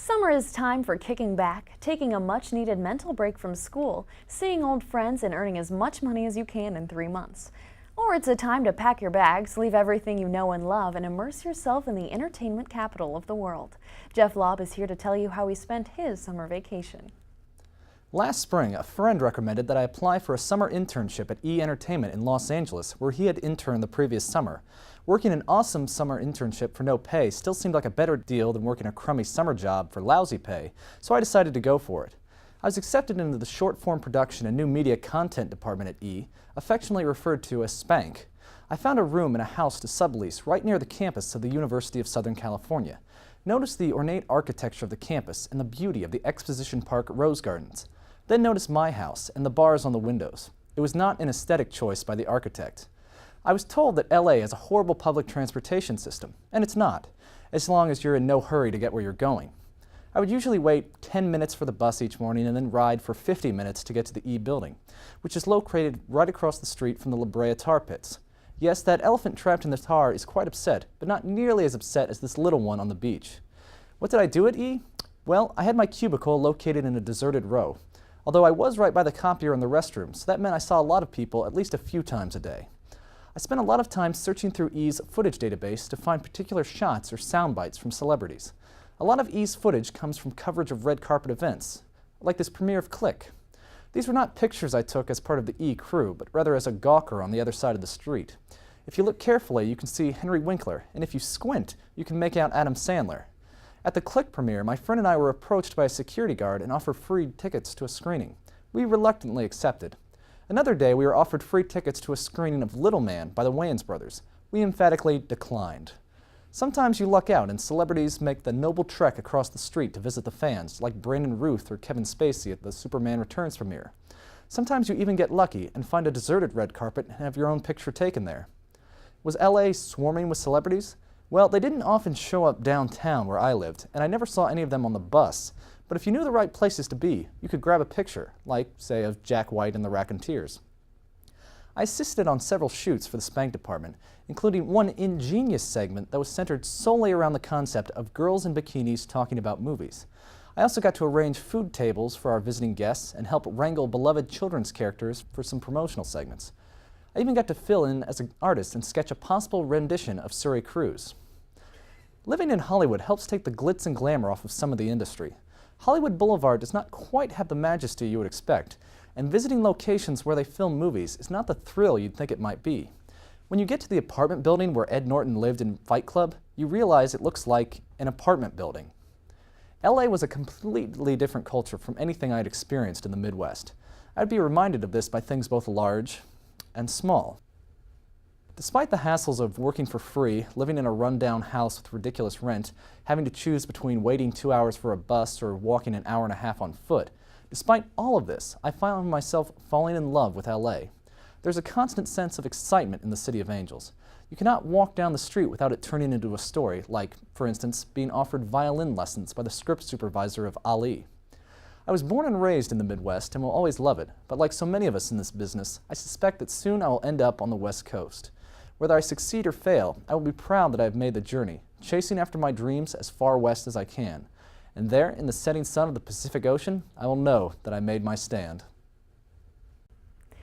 Summer is time for kicking back, taking a much-needed mental break from school, seeing old friends, and earning as much money as you can in 3 months. Or it's a time to pack your bags, leave everything you know and love, and immerse yourself in the entertainment capital of the world. Jeff Lobb is here to tell you how he spent his summer vacation. Last spring, a friend recommended that I apply for a summer internship at E! Entertainment in Los Angeles, where he had interned the previous summer. Working an awesome summer internship for no pay still seemed like a better deal than working a crummy summer job for lousy pay, so I decided to go for it. I was accepted into the short-form production and new media content department at E!, affectionately referred to as SPANK. I found a room in a house to sublease right near the campus of the University of Southern California. Notice the ornate architecture of the campus and the beauty of the Exposition Park Rose Gardens. Then notice my house and the bars on the windows. It was not an aesthetic choice by the architect. I was told that LA has a horrible public transportation system, and it's not, as long as you're in no hurry to get where you're going. I would usually wait 10 minutes for the bus each morning and then ride for 50 minutes to get to the E! building, which is located right across the street from the La Brea tar pits. Yes, that elephant trapped in the tar is quite upset, but not nearly as upset as this little one on the beach. What did I do at E! Well, I had my cubicle located in a deserted row. Although I was right by the copier and the restroom, so that meant I saw a lot of people at least a few times a day. I spent a lot of time searching through E!'s footage database to find particular shots or sound bites from celebrities. A lot of E!'s footage comes from coverage of red carpet events, like this premiere of Click. These were not pictures I took as part of the E! crew, but rather as a gawker on the other side of the street. If you look carefully, you can see Henry Winkler, and if you squint, you can make out Adam Sandler. At the Click premiere, my friend and I were approached by a security guard and offered free tickets to a screening. We reluctantly accepted. Another day, we were offered free tickets to a screening of Little Man by the Wayans brothers. We emphatically declined. Sometimes you luck out and celebrities make the noble trek across the street to visit the fans, like Brandon Routh or Kevin Spacey at the Superman Returns premiere. Sometimes you even get lucky and find a deserted red carpet and have your own picture taken there. Was LA swarming with celebrities? Well, they didn't often show up downtown where I lived, and I never saw any of them on the bus. But if you knew the right places to be, you could grab a picture, like, say, of Jack White and the Raconteurs. I assisted on several shoots for the Spank department, including one ingenious segment that was centered solely around the concept of girls in bikinis talking about movies. I also got to arrange food tables for our visiting guests and help wrangle beloved children's characters for some promotional segments. I even got to fill in as an artist and sketch a possible rendition of Surrey Cruise. Living in Hollywood helps take the glitz and glamour off of some of the industry. Hollywood Boulevard does not quite have the majesty you would expect, and visiting locations where they film movies is not the thrill you'd think it might be. When you get to the apartment building where Ed Norton lived in Fight Club, you realize it looks like an apartment building. LA was a completely different culture from anything I had experienced in the Midwest. I'd be reminded of this by things both large and small. Despite the hassles of working for free, living in a run-down house with ridiculous rent, having to choose between waiting 2 hours for a bus or walking an hour and a half on foot, despite all of this, I found myself falling in love with LA. There's a constant sense of excitement in the City of Angels. You cannot walk down the street without it turning into a story, like, for instance, being offered violin lessons by the script supervisor of Ali. I was born and raised in the Midwest and will always love it, but like so many of us in this business, I suspect that soon I will end up on the West Coast. Whether I succeed or fail, I will be proud that I have made the journey, chasing after my dreams as far west as I can. And there, in the setting sun of the Pacific Ocean, I will know that I made my stand.